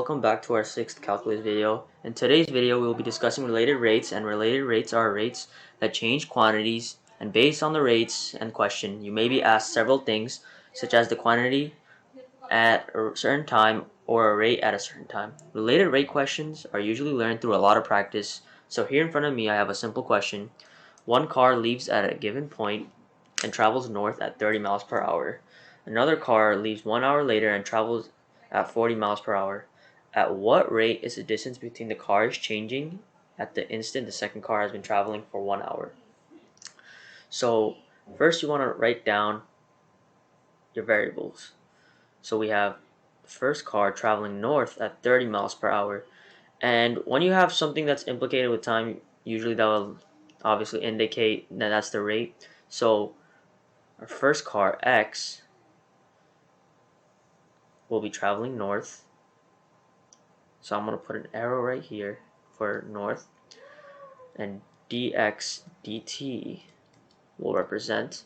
welcome back to our 6th calculus video. In today's video, we will be discussing related rates, and related rates are rates that change quantities, and based on the rates and question, you may be asked several things, such as the quantity at a certain time or a rate at a certain time. Related rate questions are usually learned through a lot of practice. So here in front of me, I have a simple question. One car leaves at a given point and travels north at 30 miles per hour. Another car leaves 1 hour later and travels at 40 miles per hour. At what rate is the distance between the cars changing at the instant the second car has been traveling for 1 hour? So first you want to write down your variables. So we have the first car traveling north at 30 miles per hour. And when you have something that's implicated with time, usually that will obviously indicate that that's the rate. So our first car, X, will be traveling north. So I'm going to put an arrow right here for north. And dx dt will represent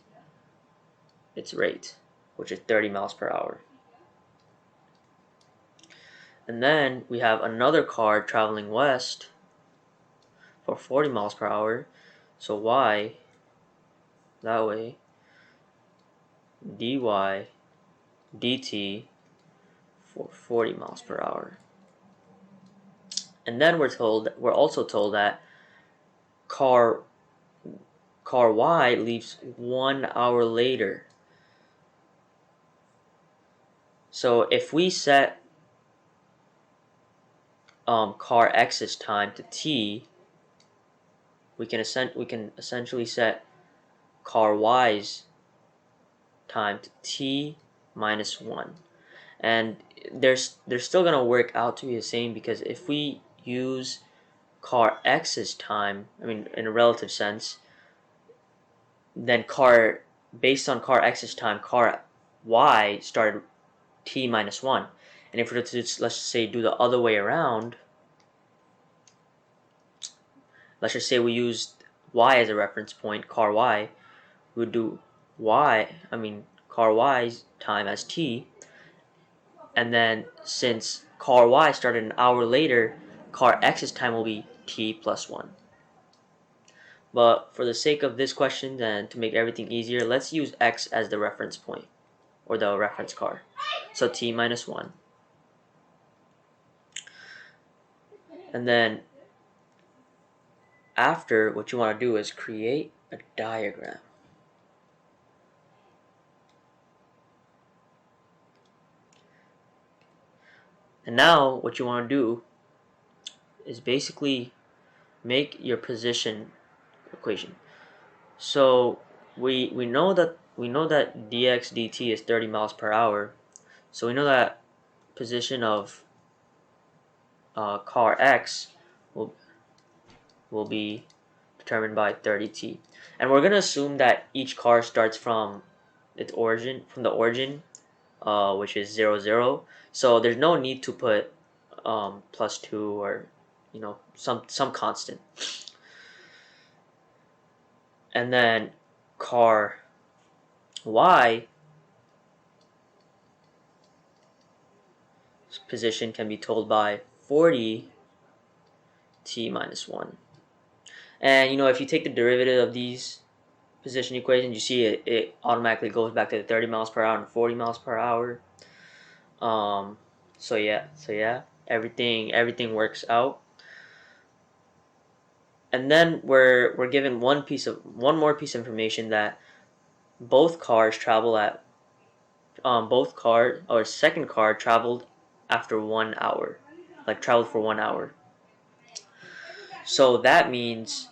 its rate, which is 30 miles per hour. And then we have another car traveling west for 40 miles per hour. So y, that way, dy dt for 40 miles per hour. And then we're also told that car Y leaves 1 hour later. So if we set car X's time to t, we can essentially set car Y's time to t minus 1. And they're still going to work out to be the same, because if we use car X's time, I mean in a relative sense, then based on car X's time, car Y started t minus 1. And if we were to, let's just say, do the other way around, let's just say we used Y as a reference point, car Y, we would do car Y's time as t, and then since car Y started an hour later, car X's time will be t plus 1. But for the sake of this question and to make everything easier, let's use X as the reference point, or the reference car. So t minus 1. And then after, what you want to do is create a diagram. And now what you want to do is basically make your position equation. So we know that dx dt is 30 miles per hour. So we know that position of car X will be determined by 30t. And we're going to assume that each car starts from its origin, which is 0, 0. So there's no need to put plus 2 or some constant. And then car Y position can be told by 40 t minus 1. And if you take the derivative of these position equations, you see it automatically goes back to the 30 miles per hour and 40 miles per hour. So yeah, everything works out. And then we're given one more piece of information, that both cars travel at second car traveled after 1 hour, traveled for 1 hour. So that means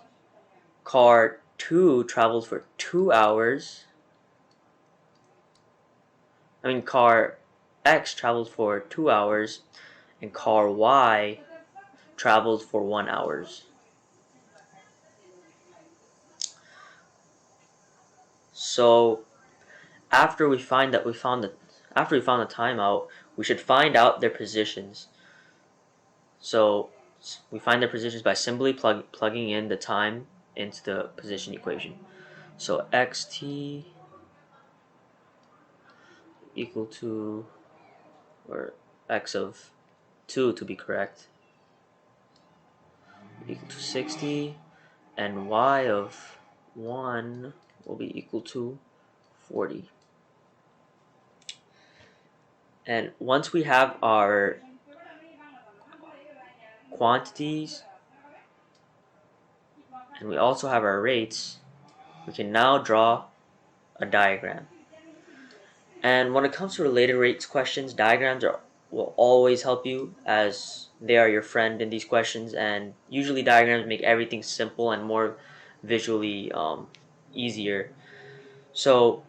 car 2 traveled for 2 hours. Car X traveled for 2 hours, and car Y traveled for 1 hour. So after we found the timeout, we should find out their positions. So we find their positions by simply plugging in the time into the position equation. So xt equal to, or x of 2 to be correct, equal to 60, and y of 1 will be equal to 40. And once we have our quantities and we also have our rates, we can now draw a diagram. And when it comes to related rates questions, will always help you, as they are your friend in these questions, and usually diagrams make everything simple and more visually easier. So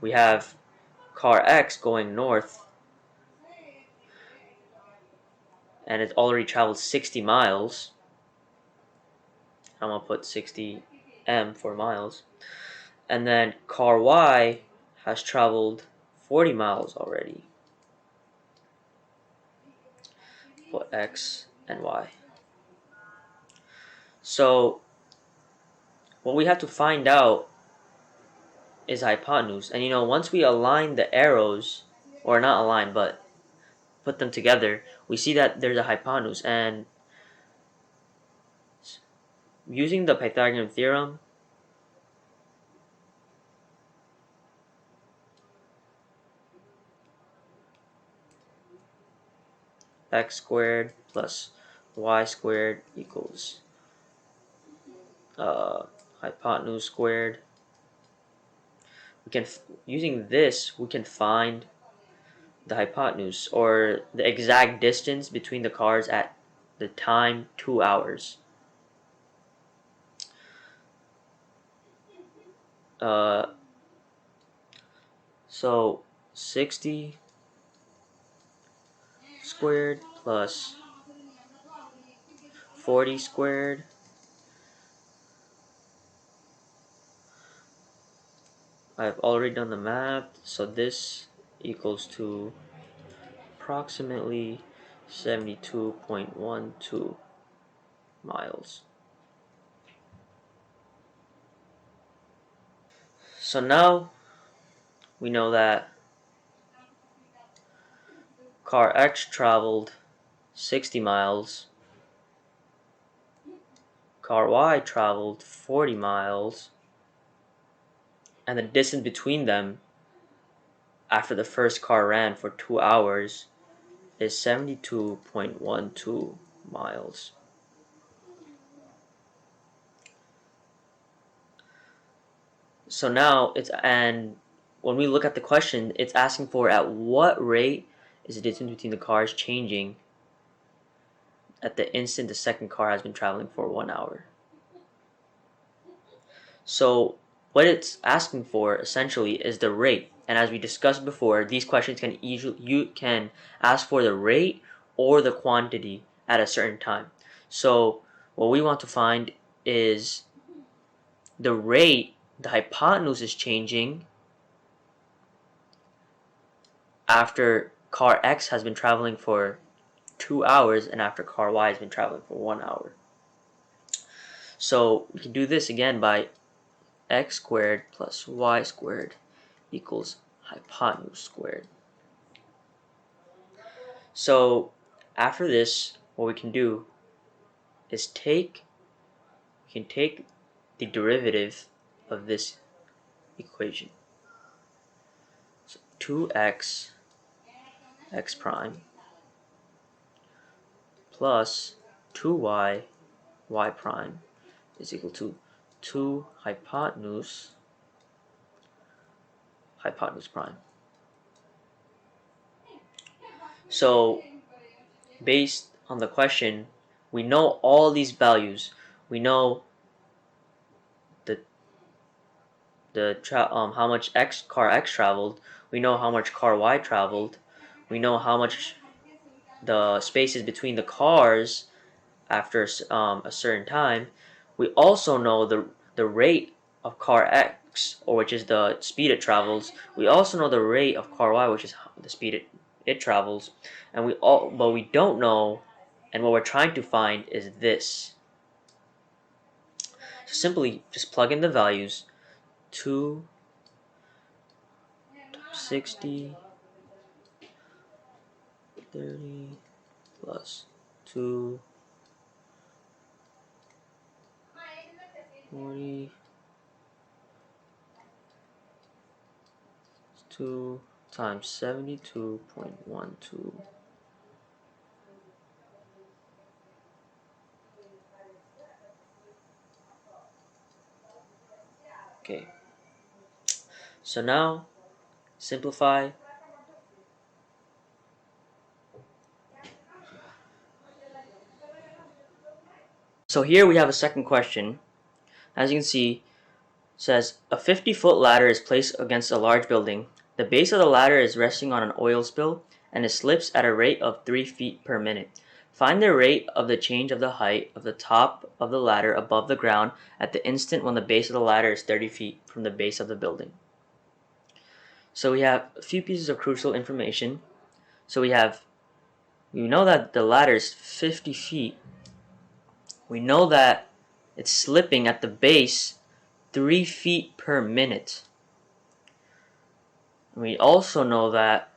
we have car X going north, and it's already traveled 60 miles. I'm going to put 60 m for miles. And then car Y has traveled 40 miles already. Put X and Y. So what we have to find out is hypotenuse. And once we align the arrows, or not align, but put them together, we see that there's a hypotenuse. And using the Pythagorean theorem, x squared plus y squared equals hypotenuse squared. Using this, we can find the hypotenuse, or the exact distance between the cars at the time 2 hours. So 60 squared plus 40 squared I've already done the math, so this equals to approximately 72.12 miles. So now we know that car X traveled 60 miles, car Y traveled 40 miles, and the distance between them after the first car ran for 2 hours is 72.12 miles. So now when we look at the question, it's asking for at what rate is the distance between the cars changing at the instant the second car has been traveling for 1 hour. So what it's asking for essentially is the rate. And as we discussed before, these questions you can ask for the rate or the quantity at a certain time. So what we want to find is the rate the hypotenuse is changing after car X has been traveling for 2 hours and after car Y has been traveling for 1 hour. So we can do this again by x squared plus y squared equals hypotenuse squared. So after this, what we can do is take the derivative of this equation. So 2x x prime plus 2y y prime is equal to 2 hypotenuse prime. So based on the question, we know all these values. We know how much car X traveled. We know how much car Y traveled. We know how much the spaces between the cars after a certain time. We also know the rate of car X, or which is the speed it travels. We also know the rate of car Y, which is the speed it travels. And but we don't know, and what we're trying to find is this. So simply just plug in the values. 260, 30 plus 2 40 2 times 72.12. Okay, so now simplify. So here we have a second question. As you can see, it says a 50-foot ladder is placed against a large building. The base of the ladder is resting on an oil spill and it slips at a rate of 3 feet per minute. Find the rate of the change of the height of the top of the ladder above the ground at the instant when the base of the ladder is 30 feet from the base of the building. So we have a few pieces of crucial information. So we know that the ladder is 50 feet. We know that it's slipping at the base 3 feet per minute. And we also know that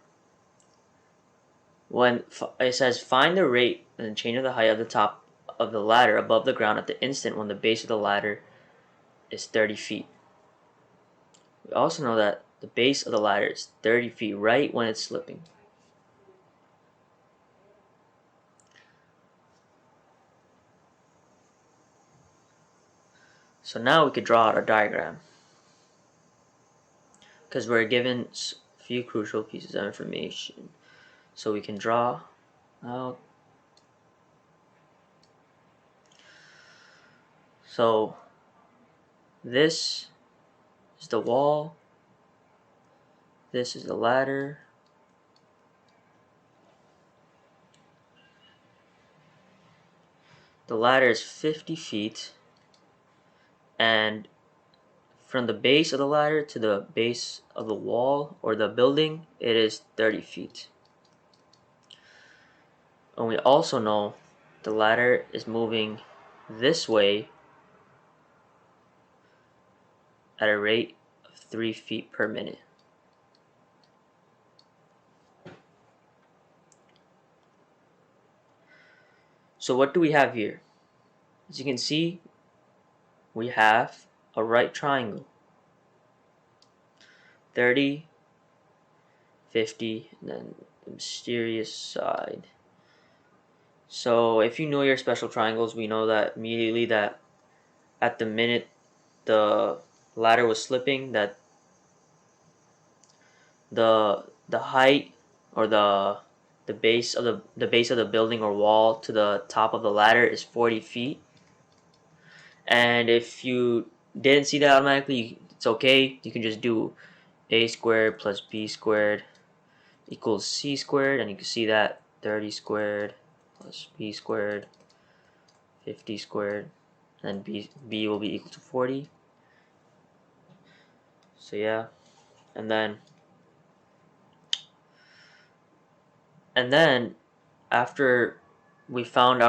when it says find the rate and the change of the height of the top of the ladder above the ground at the instant when the base of the ladder is 30 feet. We also know that the base of the ladder is 30 feet right when it's slipping. So now we could draw out a diagram because we're given a few crucial pieces of information. So we can draw out. So this is the wall. This is the ladder. The ladder is 50 feet, and from the base of the ladder to the base of the wall or the building, it is 30 feet. And we also know the ladder is moving this way at a rate of 3 feet per minute. So what do we have here? As you can see, we have a right triangle. 30, 50, and then the mysterious side. So if you know your special triangles, we know that immediately that at the minute the ladder was slipping, that the height or the base of the building or wall to the top of the ladder is 40 feet. And if you didn't see that automatically, it's okay. You can just do a squared plus b squared equals c squared, and you can see that 30 squared plus b squared 50 squared, and b will be equal to 40. So yeah, and then after we found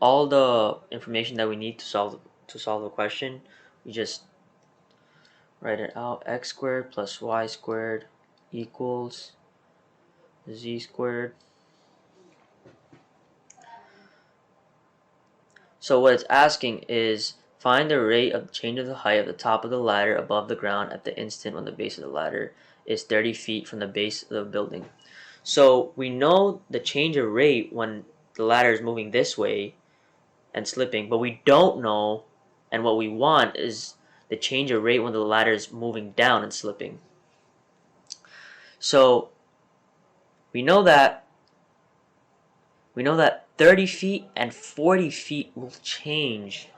all the information that we need to solve the question, we just write it out. X squared plus y squared equals z squared. So what it's asking is find the rate of change of the height of the top of the ladder above the ground at the instant when the base of the ladder is 30 feet from the base of the building. So we know the change of rate when the ladder is moving this way and slipping, but we don't know, and what we want is the change of rate when the ladder is moving down and slipping. So we know that 30 feet and 40 feet will change,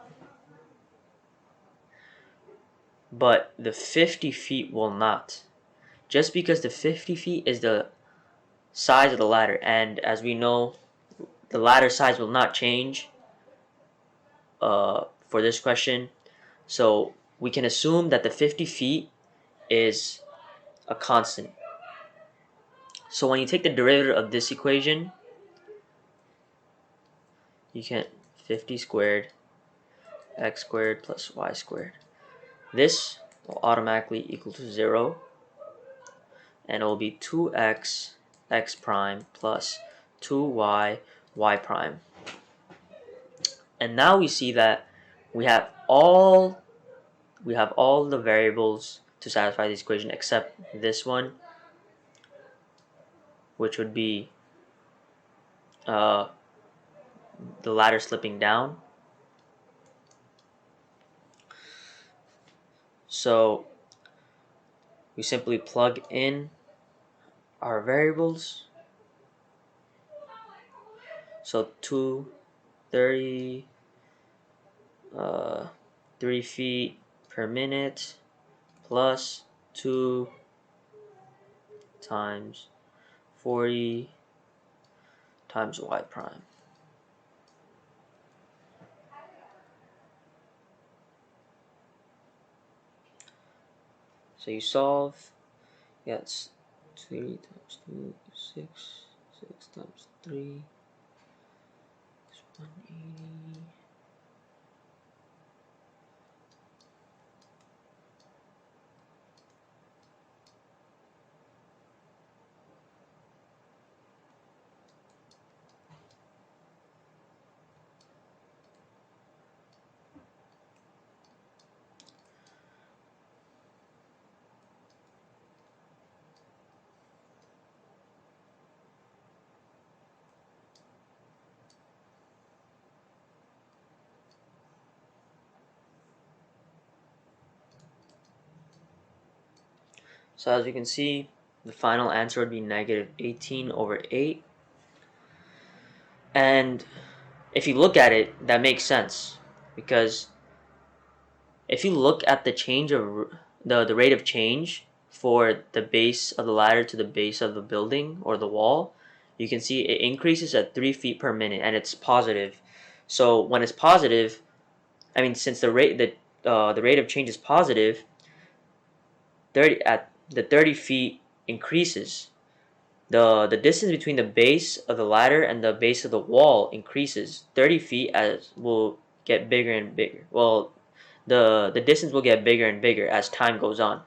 but the 50 feet will not. Just because the 50 feet is the size of the ladder, and as we know, the ladder size will not change for this question. So we can assume that the 50 feet is a constant. So when you take the derivative of this equation, you can 50 squared x squared plus y squared. This will automatically equal to 0, and it will be 2x x prime plus 2y, y prime. And now we see that we have all the variables to satisfy this equation except this one, which would be the ladder slipping down. So we simply plug in our variables. So 230 3 feet per minute plus 2 times 40 times y prime. So you solve, yeah, it's 3 times 2 is 6, 6 times 3 is 180. So as you can see, the final answer would be negative 18 over 8. And if you look at it, that makes sense, because if you look at the change of the rate of change for the base of the ladder to the base of the building or the wall, you can see it increases at 3 feet per minute, and it's positive. So when it's positive, I mean, since the rate of change is positive, 30 feet increases. The distance between the base of the ladder and the base of the wall increases 30 feet as will get bigger and bigger. Well, the distance will get bigger and bigger as time goes on.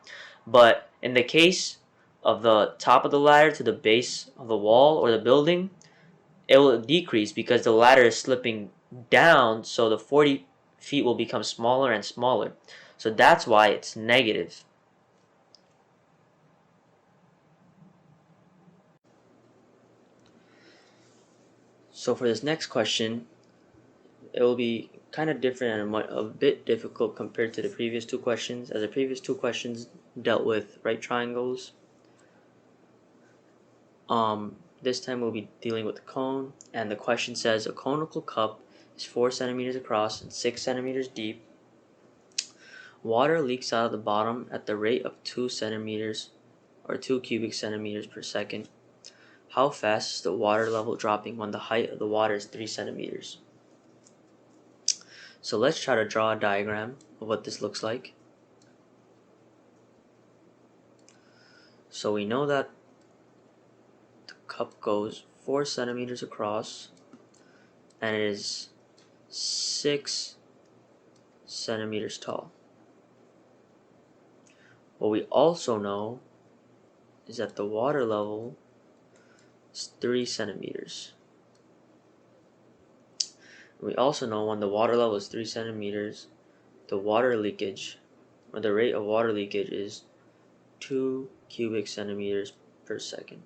But in the case of the top of the ladder to the base of the wall or the building, it will decrease because the ladder is slipping down, so the 40 feet will become smaller and smaller. So that's why it's negative. So for this next question, it will be kind of different and a bit difficult compared to the previous two questions, as the previous two questions dealt with right triangles. This time we'll be dealing with a cone, and the question says a conical cup is 4 centimeters across and 6 centimeters deep. Water leaks out of the bottom at the rate of 2 centimeters or 2 cubic centimeters per second. How fast is the water level dropping when the height of the water is 3 centimeters? So let's try to draw a diagram of what this looks like. So we know that the cup goes 4 centimeters across and it is 6 centimeters tall. What we also know is that the water level is 3 centimeters. We also know when the water level is 3 centimeters, the water leakage, or the rate of water leakage, is 2 cubic centimeters per second.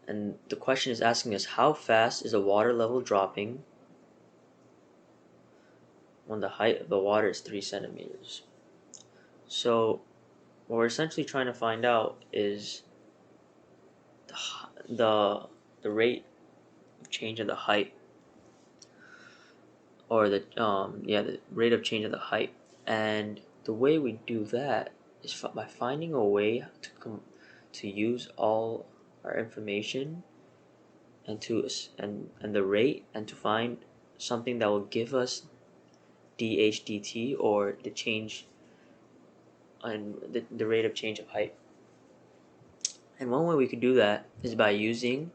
And the question is asking us how fast is the water level dropping when the height of the water is 3 centimeters. So what we're essentially trying to find out is the rate of change of the height, or the rate of change of the height. And the way we do that is by finding a way to use all our information and the rate, and to find something that will give us dH dt, or the change and the rate of change of height. And one way we could do that is by using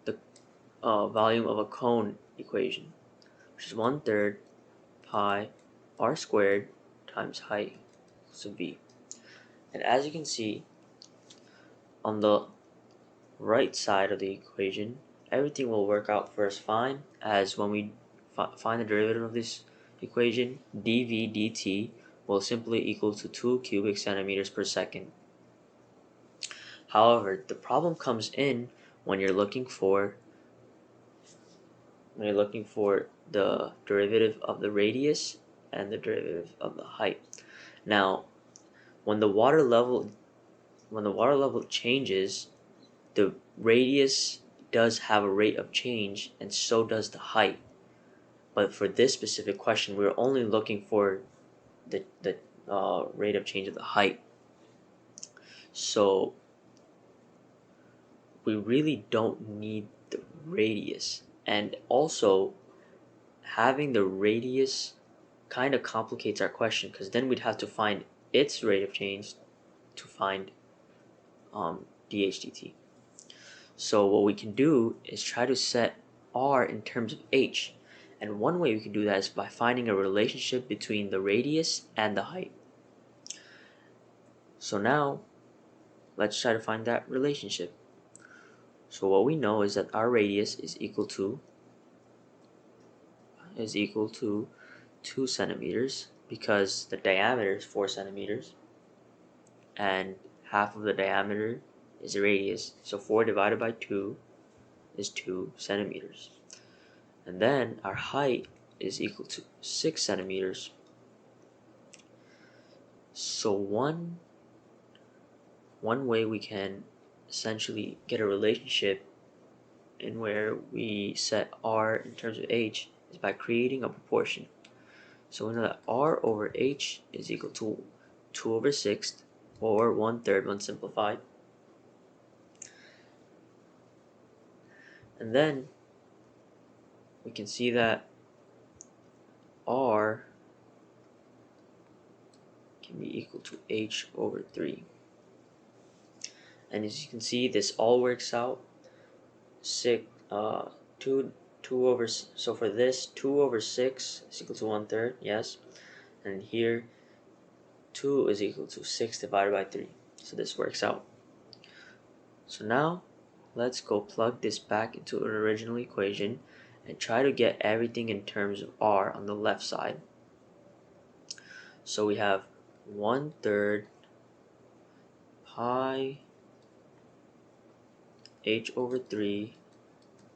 the volume of a cone equation, which is 1/3 pi r squared times height, so v. And as you can see, on the right side of the equation, everything will work out for us fine, as when we find the derivative of this equation, dv dt will simply equal to 2 cubic centimeters per second. However, the problem comes in when you're looking for the derivative of the radius and the derivative of the height. Now, when the water level changes, the radius does have a rate of change, and so does the height. But for this specific question, we're only looking for the rate of change of the height. So we really don't need the radius. And also, having the radius kind of complicates our question, because then we'd have to find its rate of change to find dh dt. So what we can do is try to set r in terms of h. And one way we can do that is by finding a relationship between the radius and the height. So now, let's try to find that relationship. So what we know is that our radius is equal to 2 centimeters, because the diameter is 4 centimeters, and half of the diameter is the radius. So 4 divided by 2 is 2 centimeters. And then our height is equal to 6 centimeters. So one way we can essentially get a relationship in where we set r in terms of h is by creating a proportion. So we know that r over h is equal to 2 over 6, or 1/3 when simplified. And then we can see that r can be equal to h over 3. And as you can see, this all works out. 2 over, so for this, 2 over 6 is equal to 1/3, yes. And here, 2 is equal to 6 divided by 3. So this works out. So now, let's go plug this back into an original equation and try to get everything in terms of r on the left side. So we have 1/3 pi h over 3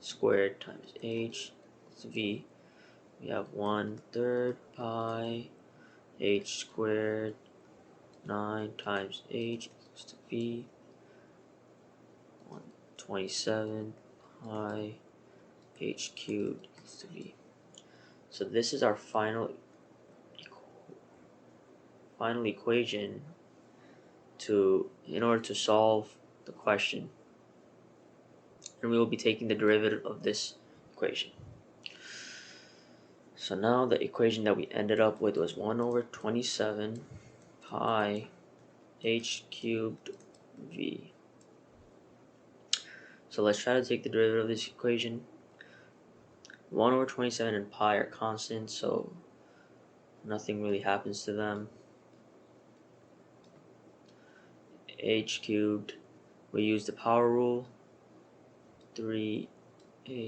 squared times h equals v. We have 1/3 pi h squared 9 times h equals to v. 127 pi h cubed equals to v. So this is our final equation in order to solve the question. And we will be taking the derivative of this equation. So now the equation that we ended up with was 1 over 27 pi h cubed v. So let's try to take the derivative of this equation. 1 over 27 and pi are constants, so nothing really happens to them. H cubed, we use the power rule, 3h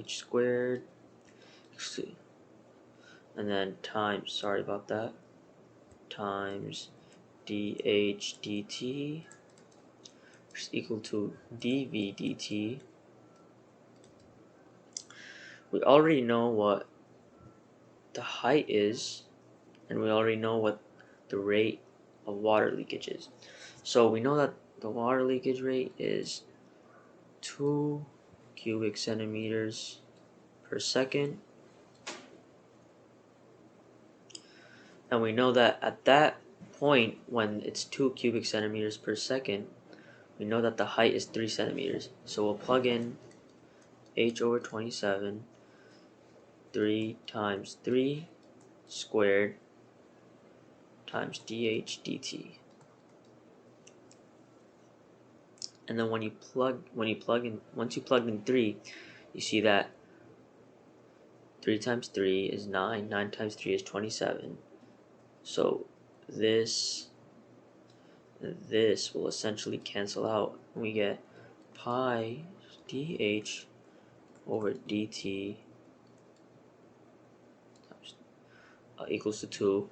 squared, and then times, sorry about that, times dh dt, which is equal to dv dt. We already know what the height is, and we already know what the rate of water leakage is. So we know that the water leakage rate is 2 cubic centimeters per second. And we know that at that point, when it's 2 cubic centimeters per second, we know that the height is 3 centimeters. So we'll plug in h over 27, 3 times 3 squared times dh dt. And then once you plug in 3, you see that 3 times 3 is 9, 9 times 3 is 27. So this this will essentially cancel out. We get pi dh over dt equals to 2.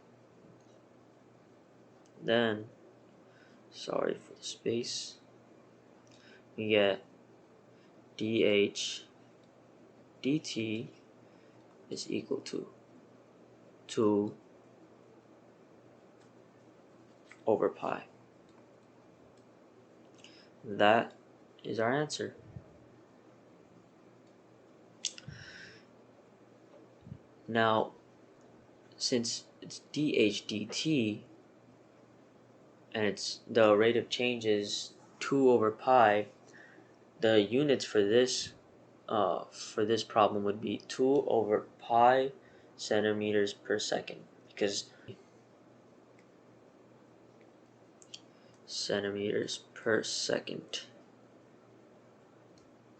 Then, sorry for the space, we get dh dt is equal to 2 over pi. That is our answer. Now, since it's dh dt and the rate of change is 2 over pi, the units for this problem would be 2 over pi centimeters per second, because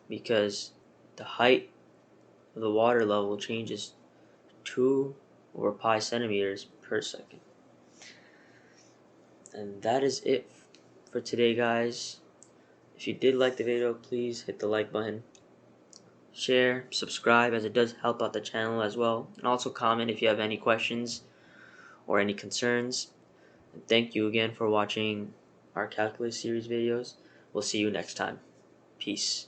because the height of the water level changes 2 over pi centimeters per second. And that is it for today, guys. If you did like the video, please hit the like button, share, subscribe, as it does help out the channel as well, and also comment if you have any questions or any concerns. And thank you again for watching our calculus series videos. We'll see you next time. Peace.